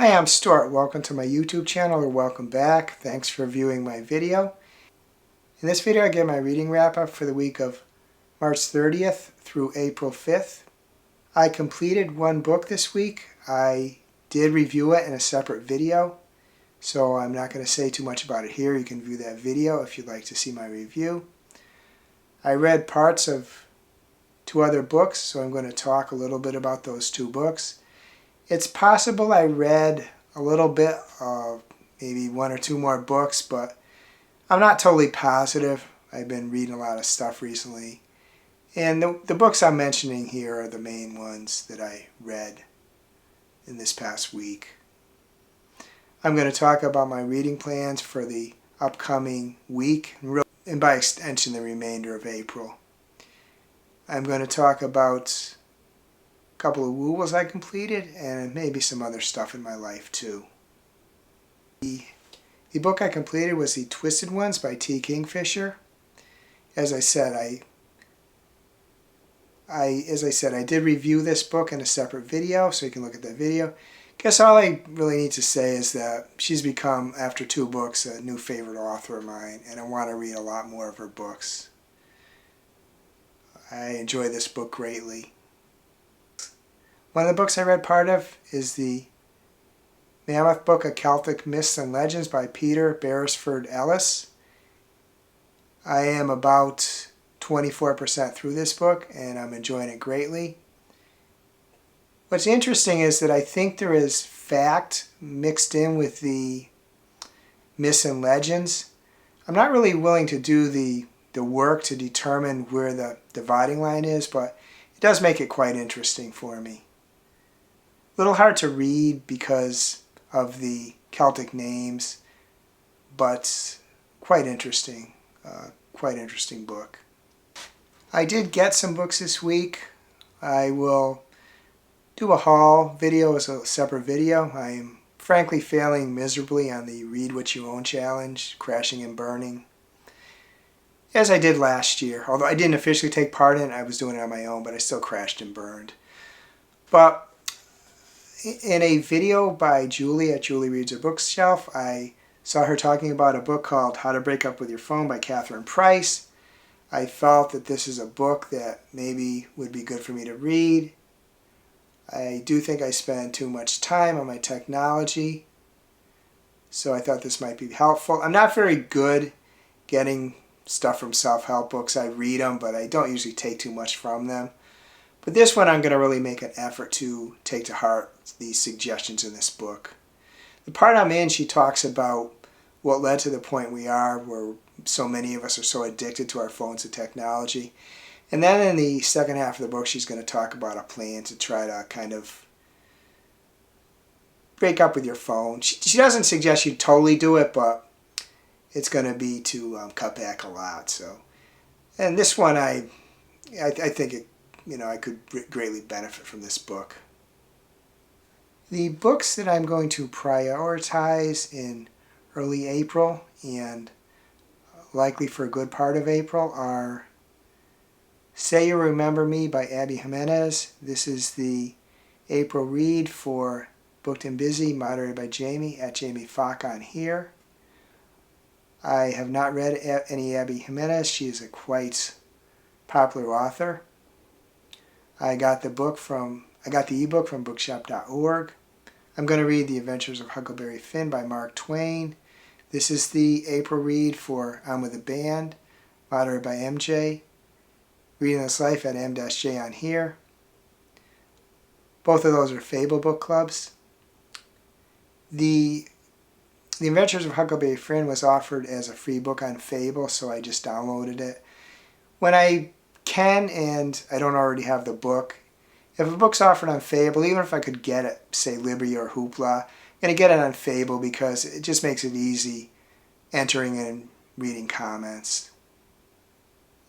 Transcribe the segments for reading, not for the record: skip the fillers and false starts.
Hi, I'm Stuart. Welcome to my YouTube channel, or welcome back. Thanks for viewing my video. In this video I give my reading wrap-up for the week of March 30th through April 5th. I completed one book this week. I did review it in a separate video, so I'm not going to say too much about it here. You can view that video if you'd like to see my review. I read parts of two other books, so I'm going to talk a little bit about those two books. It's possible I read a little bit of maybe one or two more books, but I'm not totally positive. I've been reading a lot of stuff recently. And the books I'm mentioning here are the main ones that I read in this past week. I'm going to talk about my reading plans for the upcoming week, and by extension the remainder of April. I'm going to talk about couple of Wobbles I completed, and maybe some other stuff in my life too. The book I completed was The Twisted Ones by Kingfisher. As I said, I did review this book in a separate video, so you can look at that video. Guess all I really need to say is that she's become, after two books, a new favorite author of mine, and I want to read a lot more of her books. I enjoy this book greatly. One of the books I read part of is the Mammoth book of Celtic Myths and Legends by Peter Beresford Ellis. I am about 24% through this book, and I'm enjoying it greatly. What's interesting is that I think there is fact mixed in with the myths and legends. I'm not really willing to do the work to determine where the dividing line is, but it does make it quite interesting for me. A little hard to read because of the Celtic names, but quite interesting book. I did get some books this week. I will do a haul video as a separate video. I am frankly failing miserably on the Read What You Own challenge, crashing and burning, as I did last year. Although I didn't officially take part in it, I was doing it on my own, but I still crashed and burned. But in a video by Julie at Julie Reads Her Bookshelf, I saw her talking about a book called How to Break Up With Your Phone by Catherine Price. I felt that this is a book that maybe would be good for me to read. I do think I spend too much time on my technology, so I thought this might be helpful. I'm not very good getting stuff from self-help books. I read them, but I don't usually take too much from them. But this one I'm going to really make an effort to take to heart these suggestions in this book. The part I'm in, she talks about what led to the point we are, where so many of us are so addicted to our phones and technology. And then in the second half of the book, she's going to talk about a plan to try to kind of break up with your phone. She doesn't suggest you totally do it, but it's going to be to cut back a lot. So, and this one, I think it, I could greatly benefit from this book. The books that I'm going to prioritize in early April and likely for a good part of April are Say You Remember Me by Abby Jimenez. This is the April read for Booked and Busy, moderated by Jaime at Jaime Fock on here. I have not read any Abby Jimenez. She is a quite popular author. I got the ebook from bookshop.org. I'm going to read The Adventures of Huckleberry Finn by Mark Twain. This is the April read for I'm With a Band, moderated by MJ. Reading This Life at M-J on here. Both of those are Fable book clubs. The Adventures of Huckleberry Finn was offered as a free book on Fable, so I just downloaded it. When I can, and I don't already have the book, if a book's offered on Fable, even if I could get it, say Libby or Hoopla, I'm going to get it on Fable because it just makes it easy entering and reading comments.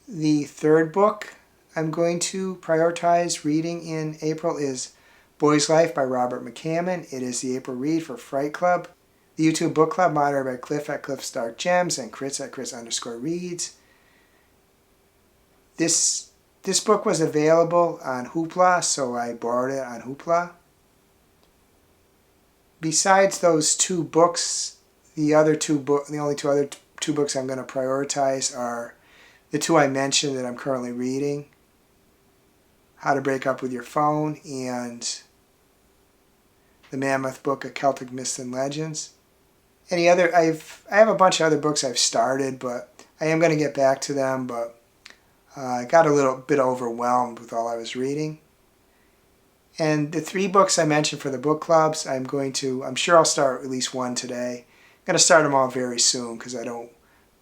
The third book I'm going to prioritize reading in April is Boys Life by Robert McCammon. It is the April read for Fright Club. The YouTube book club, moderated by Cliff at Cliff's Dark Gems and Chris at Chris_reads. This book was available on Hoopla, so I borrowed it on Hoopla. besides those two books, the only two books I'm going to prioritize are the two I mentioned that I'm currently reading, How to Break Up with Your Phone and the Mammoth book, A Celtic Myths and Legends. I have a bunch of other books I've started, but I am going to get back to them, but I got a little bit overwhelmed with all I was reading. And the 3 books I mentioned for the book clubs, I'm sure I'll start at least one today. I'm going to start them all very soon because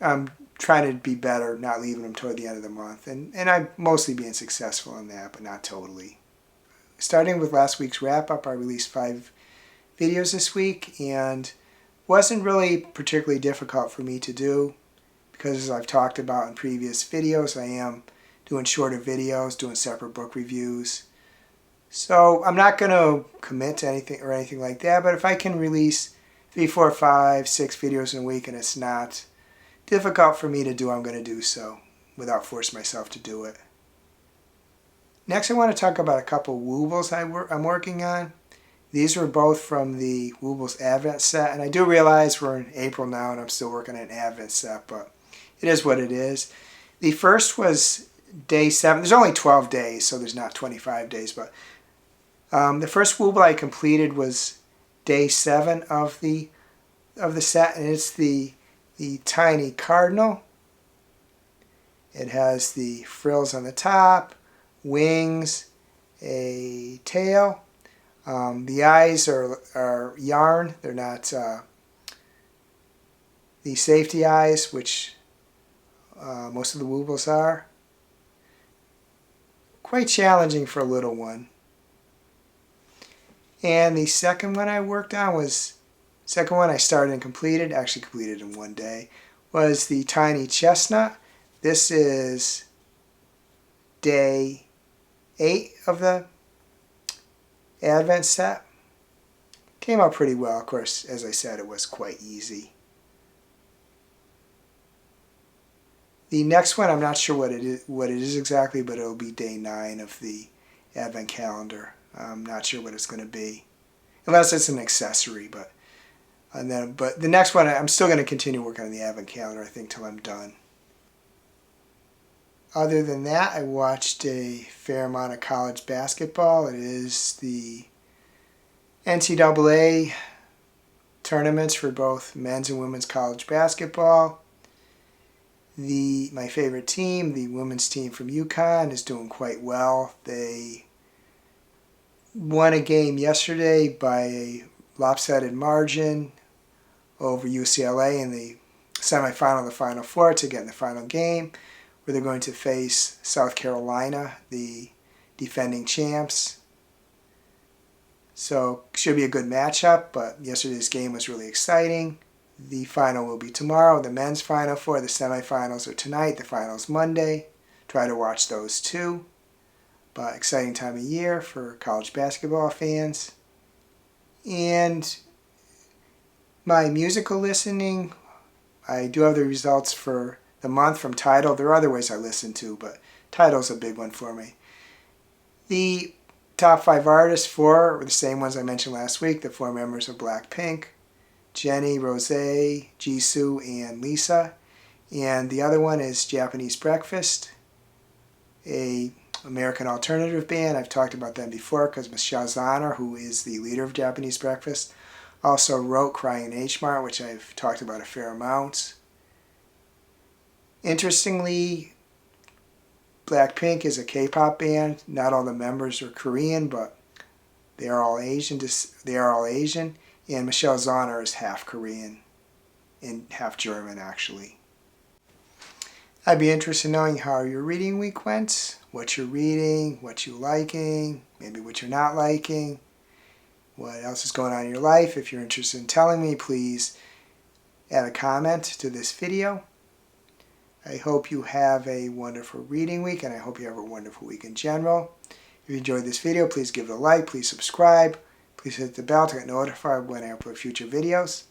I'm trying to be better, not leaving them toward the end of the month. And I'm mostly being successful in that, but not totally. Starting with last week's wrap-up, I released 5 videos this week, and wasn't really particularly difficult for me to do because, as I've talked about in previous videos, I am doing shorter videos, doing separate book reviews. So I'm not going to commit to anything like that, but if I can release 3, 4, 5, 6 videos in a week and it's not difficult for me to do, I'm going to do so without forcing myself to do it. Next, I want to talk about a couple Wobbles I'm working on. These were both from the Wobbles Advent set, and I do realize we're in April now and I'm still working on an Advent set, but it is what it is. The first was day 7. There's only 12 days, so there's not 25 days, but the first Wobble I completed was day 7 of the set, and it's the tiny cardinal. It has the frills on the top, wings, a tail. The eyes are yarn. They're not the safety eyes, which most of the Wobbles are. Quite challenging for a little one. And the second one I worked on I started and completed, actually completed in one day, was the tiny chestnut. This is day 8 of the Advent set. Came out pretty well. Of course, as I said, it was quite easy. The next one, I'm not sure what it is exactly, but it'll be day 9 of the Advent calendar. I'm not sure what it's going to be, unless it's an accessory. But the next one, I'm still going to continue working on the Advent calendar, I think, till I'm done. Other than that, I watched a fair amount of college basketball. It is the NCAA tournaments for both men's and women's college basketball. My favorite team, the women's team from UConn, is doing quite well. They won a game yesterday by a lopsided margin over UCLA in the semifinal of the Final Four to get in the final game, where they're going to face South Carolina, the defending champs. So should be a good matchup, but yesterday's game was really exciting. The final will be tomorrow. The men's Final Four, the semifinals are tonight. The finals Monday. Try to watch those too. But exciting time of year for college basketball fans. And my musical listening, I do have the results for the month from Tidal. There are other ways I listen to, but Tidal's a big one for me. The top 5 artists, 4 were the same ones I mentioned last week, the 4 members of Blackpink: Jennie, Rosé, Jisoo, and Lisa. And the other one is Japanese Breakfast, a American alternative band. I've talked about them before because Michelle Zahner, who is the leader of Japanese Breakfast, also wrote Crying H Mart, which I've talked about a fair amount. Interestingly, Blackpink is a K-pop band. Not all the members are Korean, but they are all Asian. And Michelle Zahner is half Korean and half German, actually. I'd be interested in knowing how your reading week went, what you're reading, what you're liking, maybe what you're not liking, what else is going on in your life. If you're interested in telling me, please add a comment to this video. I hope you have a wonderful reading week, and I hope you have a wonderful week in general. If you enjoyed this video, please give it a like, please subscribe, please hit the bell to get notified when I upload future videos.